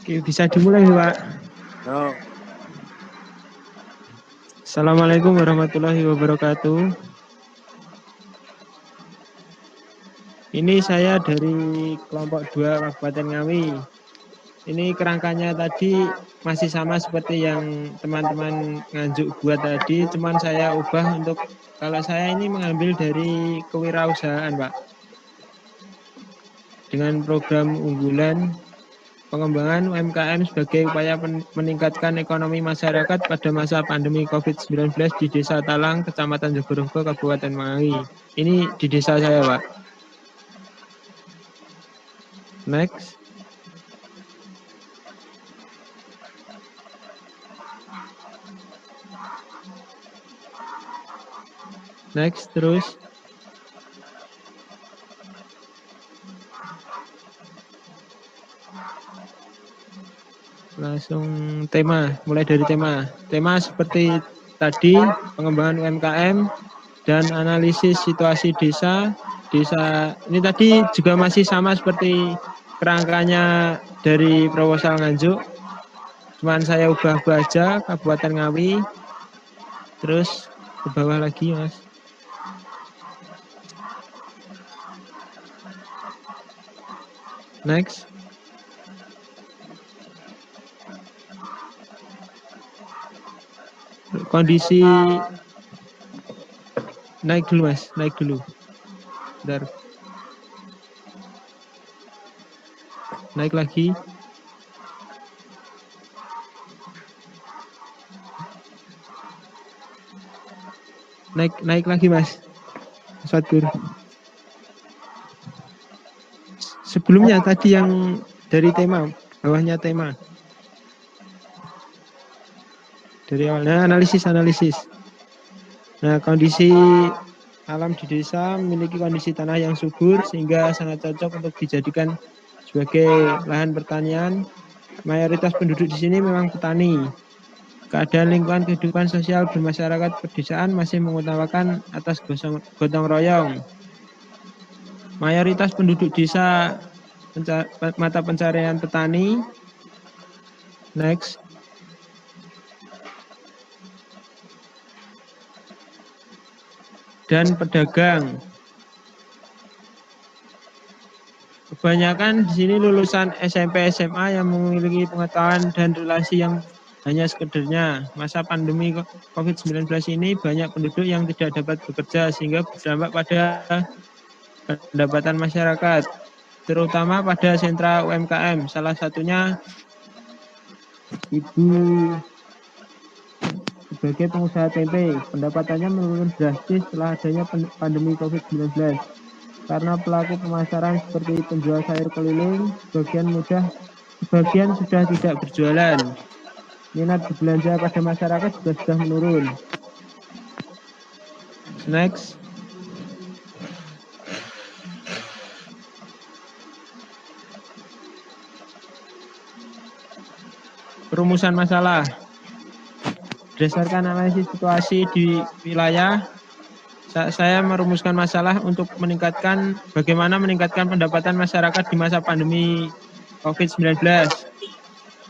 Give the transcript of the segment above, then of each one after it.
Oke, bisa dimulai, Pak. No. Assalamualaikum warahmatullahi wabarakatuh. Ini saya dari kelompok 2 Kabupaten Ngawi. Ini kerangkanya tadi masih sama seperti yang teman-teman Nganjuk buat tadi, cuman saya ubah untuk kalau saya ini mengambil dari kewirausahaan, Pak. Dengan program unggulan pengembangan UMKM sebagai upaya meningkatkan ekonomi masyarakat pada masa pandemi COVID-19 di Desa Talang, Kecamatan Jogorogo, Kabupaten Ngawi. Ini di desa saya, Pak. Next. Next, terus. Langsung tema, mulai dari tema. Tema seperti tadi, pengembangan UMKM dan analisis situasi desa. Desa ini tadi juga masih sama seperti kerangkanya dari proposal Nganjuk. Cuman saya ubah-ubah aja Kabupaten Ngawi. Terus ke bawah lagi, Mas. Next. Kondisi naik dulu, Mas, naik dulu. Bentar. Naik lagi. Naik lagi, Mas. Fatkur. Sebelumnya tadi yang dari tema, bawahnya tema. Dari awalnya analisis. Nah, kondisi alam di desa memiliki kondisi tanah yang subur sehingga sangat cocok untuk dijadikan sebagai lahan pertanian. Mayoritas penduduk di sini memang petani. Keadaan lingkungan kehidupan sosial bermasyarakat pedesaan masih mengutamakan atas gotong royong. Mayoritas penduduk desa mata pencarian petani. Next. Dan pedagang. Kebanyakan di sini lulusan SMP SMA yang memiliki pengetahuan dan relasi yang hanya sekedarnya. Masa pandemi COVID-19 ini banyak penduduk yang tidak dapat bekerja sehingga berdampak pada pendapatan masyarakat, terutama pada sentra UMKM. Salah satunya Ibu sebagai pengusaha tempe. Pendapatannya menurun drastis setelah adanya pandemi COVID-19. Karena pelaku pemasaran seperti penjual sayur keliling, sebagian sudah tidak berjualan. Minat berbelanja pada masyarakat juga sudah menurun. Next. Perumusan masalah. Berdasarkan analisis situasi di wilayah, saya merumuskan masalah untuk bagaimana meningkatkan pendapatan masyarakat di masa pandemi COVID-19.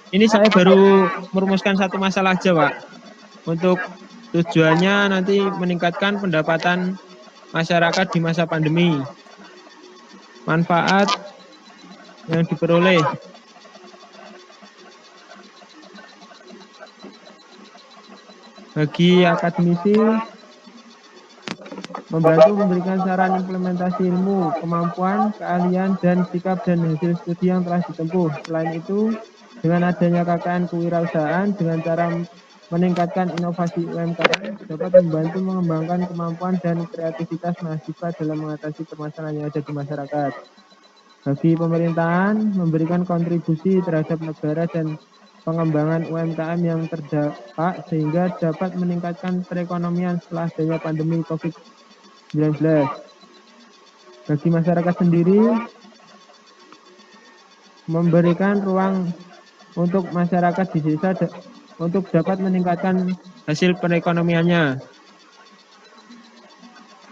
Ini saya baru merumuskan satu masalah aja, Pak. Untuk tujuannya nanti meningkatkan pendapatan masyarakat di masa pandemi. Manfaat yang diperoleh. Bagi akademisi, membantu memberikan saran implementasi ilmu, kemampuan, keahlian, dan sikap dan hasil studi yang telah ditempuh. Selain itu, dengan adanya KKN kewirausahaan, dengan cara meningkatkan inovasi UMKM, dapat membantu mengembangkan kemampuan dan kreativitas mahasiswa dalam mengatasi permasalahan yang ada di masyarakat. Bagi pemerintahan, memberikan kontribusi terhadap negara dan pengembangan UMKM yang terdampak sehingga dapat meningkatkan perekonomian setelah adanya pandemi COVID-19. Bagi masyarakat sendiri, memberikan ruang untuk masyarakat di desa untuk dapat meningkatkan hasil perekonomiannya.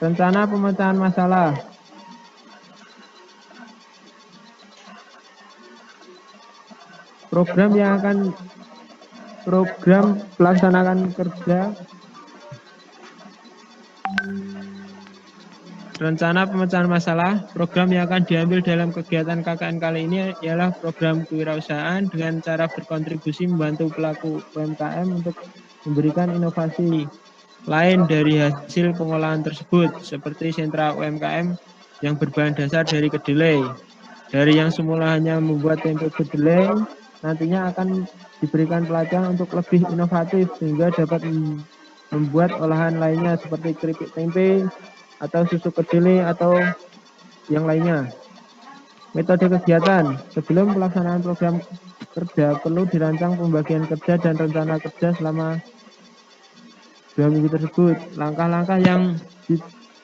Rencana pemecahan masalah. program pelaksanaan kerja rencana pemecahan masalah. Program yang akan diambil dalam kegiatan KKN kali ini ialah program kewirausahaan dengan cara berkontribusi membantu pelaku UMKM untuk memberikan inovasi lain dari hasil pengolahan tersebut, seperti sentra UMKM yang berbahan dasar dari kedelai. Dari yang semula hanya membuat tempe kedelai, nantinya akan diberikan pelatihan untuk lebih inovatif sehingga dapat membuat olahan lainnya seperti keripik tempe atau susu kedelai atau yang lainnya. Metode kegiatan. Sebelum pelaksanaan program kerja perlu dirancang pembagian kerja dan rencana kerja selama 2 minggu tersebut. Langkah-langkah yang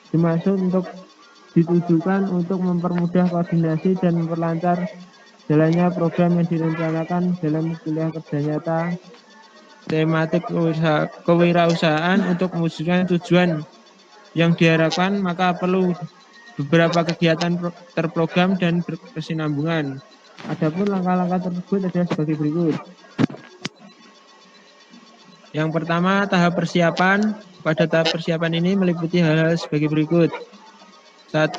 dimaksud untuk ditujukan untuk mempermudah koordinasi dan memperlancar jalannya program yang direncanakan dalam kuliah kerja nyata tematik kewirausahaan untuk mewujudkan tujuan yang diharapkan, maka perlu beberapa kegiatan terprogram dan berkesinambungan. Adapun langkah-langkah tersebut adalah sebagai berikut. Yang pertama, tahap persiapan. Pada tahap persiapan ini meliputi hal-hal sebagai berikut. 1.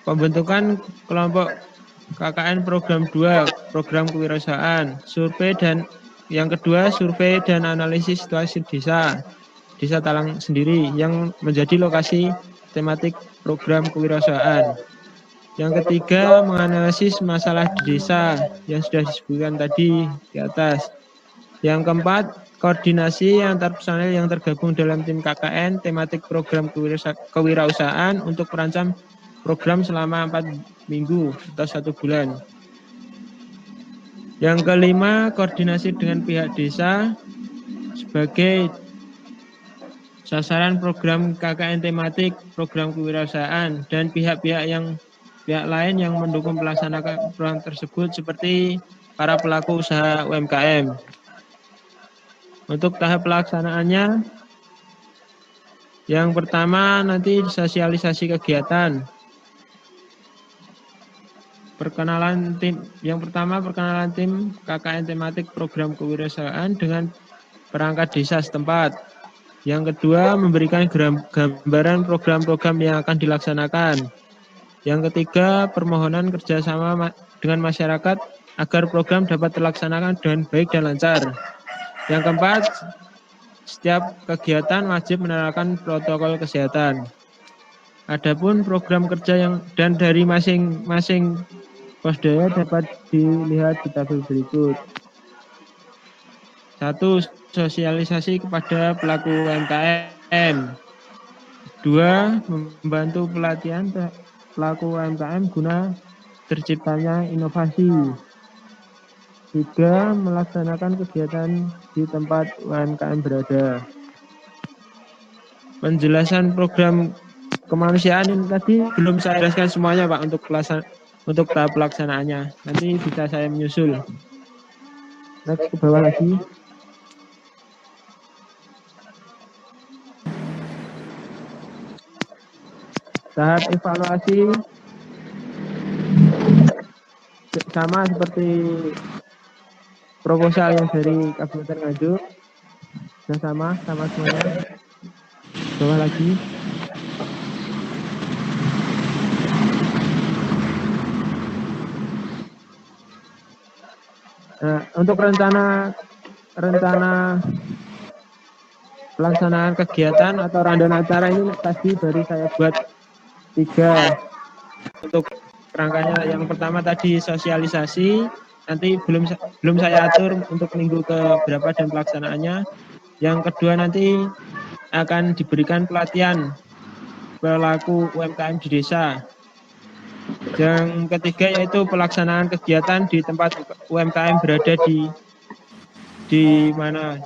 Pembentukan kelompok KKN program 2, program kewirausahaan. Survei dan yang kedua, survei dan analisis situasi Desa Talang sendiri yang menjadi lokasi tematik program kewirausahaan. Yang ketiga, menganalisis masalah di desa yang sudah disebutkan tadi di atas. Yang keempat, koordinasi antar personel yang tergabung dalam tim KKN tematik program kewirausahaan untuk merancang program selama 4 minggu atau 1 bulan. Yang kelima, koordinasi dengan pihak desa sebagai sasaran program KKN tematik program kewirausahaan dan pihak lain yang mendukung pelaksanaan program tersebut seperti para pelaku usaha UMKM. Untuk tahap pelaksanaannya, yang pertama nanti sosialisasi kegiatan. Perkenalan tim KKN tematik program kewirausahaan dengan perangkat desa setempat. Yang kedua, memberikan gambaran program-program yang akan dilaksanakan. Yang ketiga, permohonan kerjasama dengan masyarakat agar program dapat terlaksanakan dengan baik dan lancar. Yang keempat, setiap kegiatan wajib menerapkan protokol kesehatan. Adapun program kerja dan dari masing-masing posdaya dapat dilihat di tabel berikut. 1. Sosialisasi kepada pelaku UMKM. 2. Membantu pelatihan pelaku UMKM guna terciptanya inovasi. 3. Melaksanakan kegiatan di tempat UMKM berada. Penjelasan program kemanusiaan ini tadi belum saya jelaskan semuanya, Pak, untuk tahap pelaksanaannya. Nanti bisa saya menyusul. Next ke bawah lagi. Tahap evaluasi sama seperti proposal yang dari Kabupaten Nganjuk. Sudah sama semuanya. Bawah lagi. Nah, untuk rencana pelaksanaan kegiatan atau rundown acara ini tadi baru saya buat 3 untuk rangkanya. Yang pertama tadi sosialisasi, nanti belum saya atur untuk minggu ke berapa dan pelaksanaannya. Yang kedua nanti akan diberikan pelatihan pelaku UMKM di desa. Yang ketiga yaitu pelaksanaan kegiatan di tempat UMKM berada di mana.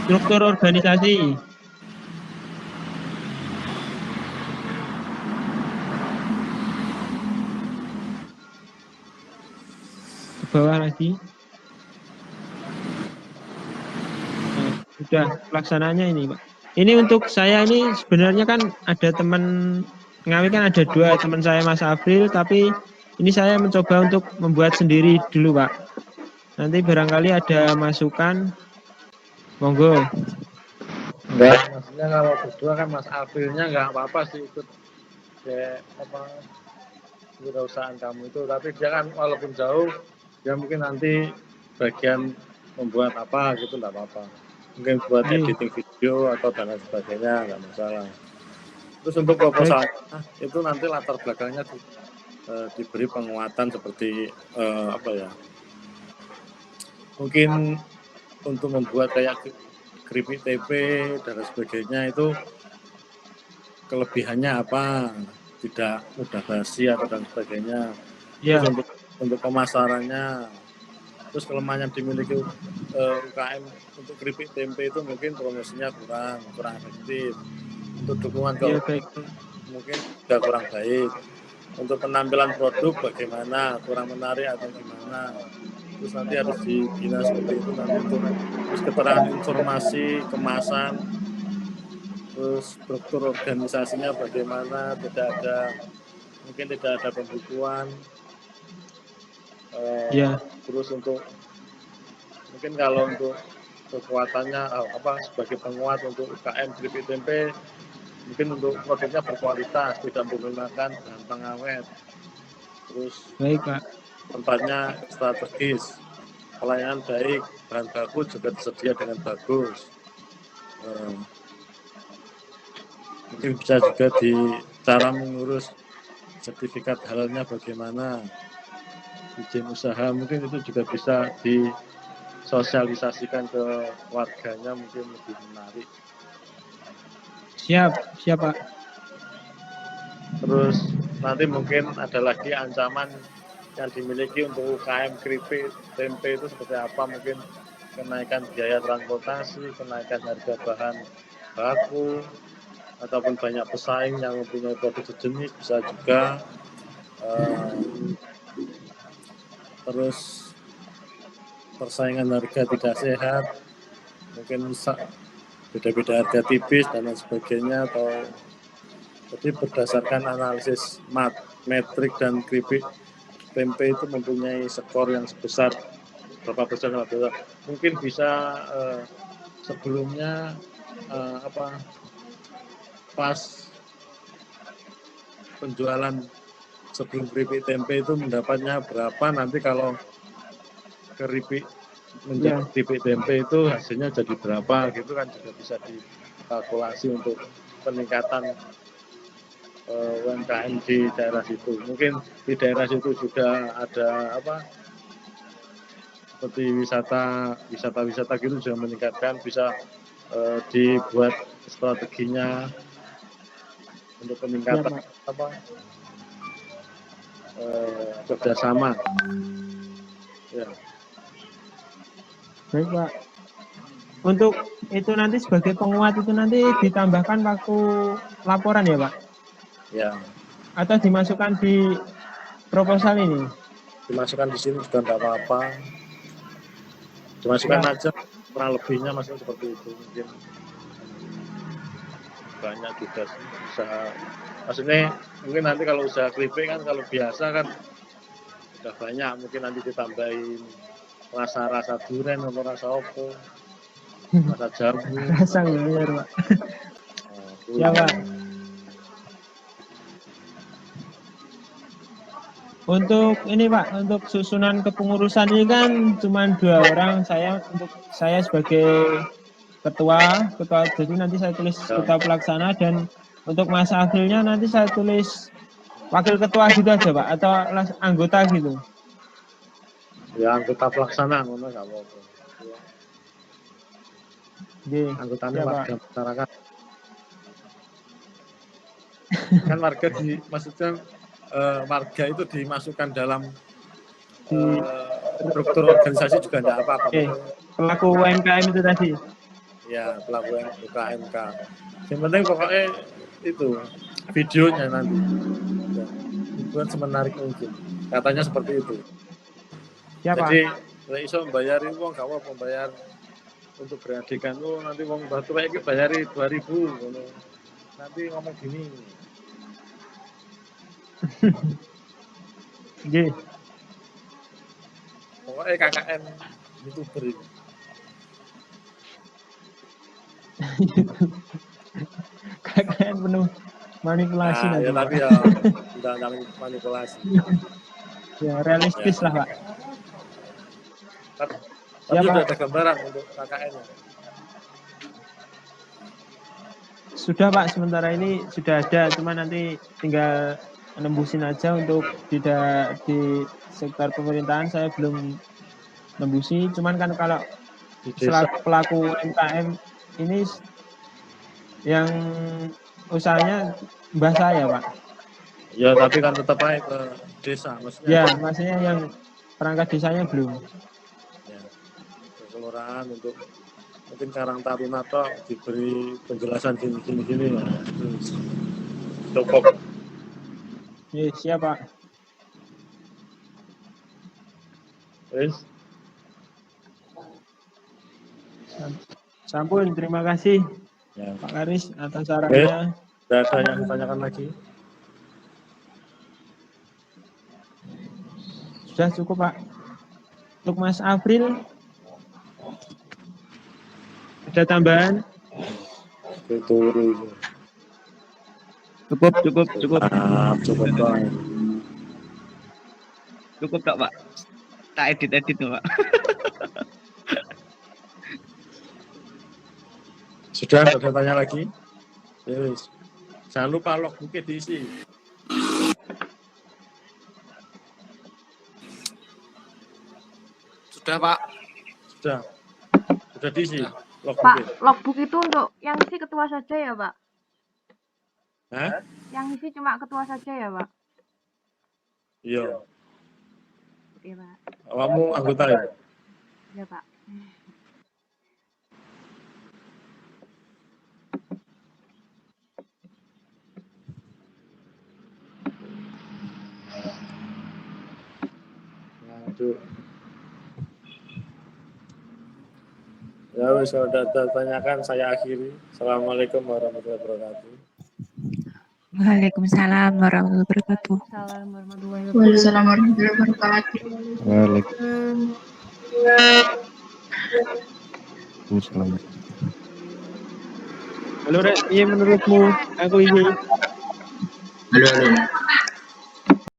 Struktur organisasi. Ke bawah lagi. Nah, sudah pelaksanaannya ini, Pak. Ini untuk saya ini sebenarnya kan ada teman Ngawi kan ada 2 teman saya Mas April, tapi ini saya mencoba untuk membuat sendiri dulu Pak. Nanti barangkali ada masukan, monggo. Enggak, maksudnya kalau berdua kan Mas Aprilnya nggak apa-apa sih ikut kayak apa wirausahaan kamu itu, tapi dia kan walaupun jauh, dia mungkin nanti bagian membuat apa gitu nggak apa-apa. Mungkin buat editing video atau dan lain sebagainya nggak masalah. Terus untuk proposalnya itu nanti latar belakangnya diberi penguatan seperti apa ya? Mungkin untuk membuat kayak keripik tempe dan sebagainya itu kelebihannya apa, tidak mudah basi atau dan sebagainya. Terus untuk pemasarannya, terus kelemahan yang dimiliki UKM untuk keripik tempe itu mungkin promosinya kurang efektif. Untuk dukungan keuangan mungkin juga kurang baik. Untuk penampilan produk bagaimana, kurang menarik atau gimana. Terus nanti harus dibina seperti itu nanti untuk terus keterangan informasi, kemasan, terus struktur organisasinya bagaimana, mungkin tidak ada pembukuan. Terus untuk mungkin kalau untuk kekuatannya sebagai penguat untuk UKM keripik tempe, mungkin untuk produknya berkualitas, tidak menggunakan bahan pengawet. Terus baik Pak, tempatnya strategis, pelayanan baik, bahan baku juga tersedia dengan bagus. Mungkin bisa juga di cara mengurus sertifikat halalnya bagaimana, izin usaha mungkin itu juga bisa disosialisasikan ke warganya, mungkin lebih menarik. Siap Pak. Terus nanti mungkin ada lagi ancaman yang dimiliki untuk UKM keripik tempe itu seperti apa, mungkin kenaikan biaya transportasi, kenaikan harga bahan baku, ataupun banyak pesaing yang mempunyai produk sejenis bisa juga. Terus persaingan harga tidak sehat, mungkin beda-beda harga tipis dan lain sebagainya. Atau jadi berdasarkan analisis metrik dan keripik tempe itu mempunyai skor yang sebesar berapa persen, mungkin bisa sebelumnya pas penjualan sebelum keripik tempe itu mendapatnya berapa, nanti kalau keripik menjadi keripik tempe itu hasilnya jadi berapa gitu kan, juga bisa dikalkulasi untuk peningkatan UMKM di daerah situ. Mungkin di daerah situ juga ada seperti wisata gitu juga meningkatkan, bisa dibuat strateginya untuk peningkatan kerjasama. Ya. Baik Pak. Untuk itu nanti sebagai penguat itu nanti ditambahkan waktu laporan ya Pak? Ya. Atau dimasukkan di proposal ini? Dimasukkan di sini juga tidak apa-apa. Dimasukkan aja, kurang lebihnya masih seperti itu. Mungkin banyak juga sih usaha. Maksudnya mungkin nanti kalau usaha keripik kan kalau biasa kan udah banyak, mungkin nanti ditambahin rasa durian atau rasa opo, rasa jambu. Rasa nggak Pak. Ya Pak. Untuk ini Pak, untuk susunan kepengurusan ini kan cuma 2 orang, untuk saya sebagai ketua, jadi nanti saya tulis ketua pelaksana, dan untuk Mas Afrilnya nanti saya tulis wakil ketua gitu aja Pak, atau anggota gitu? Ya anggota pelaksana, ngono nggak apa-apa. Anggotanya warga masyarakat. Kan warga maksudnya warga itu dimasukkan dalam struktur organisasi juga tidak apa-apa. Pelaku UMKM itu tadi. Ya, pelaku UKMK. Yang penting pokoknya itu videonya nanti dibuat semenarik mungkin. Katanya seperti itu. Siapa? Jadi iso membayari uang, gak mau membayar untuk beradikan. Nanti uang batu kayak bayari 2.000. Nanti ngomong gini. Nggih. Pokoknya KKN YouTuber itu. KKN penuh manipulasi Nah, nanti. ya Pak. tapi ya tidak manipulasi. Ya, realistis lah, Pak. Tapi Ya, sudah Pak. ada gambaran untuk KKN-nya. Sudah, Pak, sementara ini sudah ada, cuma nanti tinggal nembusin aja untuk tidak di sektor pemerintahan saya belum nembusi, cuman kan kalau Di desa. selaku pelaku UMKM ini yang usahanya mbah saya, Pak. Ya, tapi kan tetap aja ke desa, maksudnya. Ya, maksudnya yang perangkat desanya belum. Ya, ke kelurahan untuk mungkin Karang Taruna toh diberi penjelasan gini ya. Cukup. Ya, siap, Pak. Wis. Sampun, terima kasih Ya. Pak Karis atas sarannya. Tidak ada yang ditanyakan lagi. Sudah cukup, Pak. Untuk Mas April ada tambahan? Itu. Cukup. Cukup dong. Cukup tak, Pak? Tak edit tuh, Pak. Sudah, ada tanya lagi? Yes. Jangan lupa logbooknya diisi. Sudah, Pak. Sudah diisi. Pak, logbook itu untuk yang isi ketua saja ya, Pak? Hah? Yang isi cuma ketua saja ya, Pak? Iya. Oke, Pak. Kamu anggota ya? Iya, Pak. Aduh. Ya wis, sudah tanyakan saya akhiri. Assalamualaikum warahmatullahi wabarakatuh. Waalaikumsalam warahmatullahi wabarakatuh. Waalaikumsalam warahmatullahi wabarakatuh. Waalaikumsalam. Halo, Rek, iya menurutmu aku ini? Halo.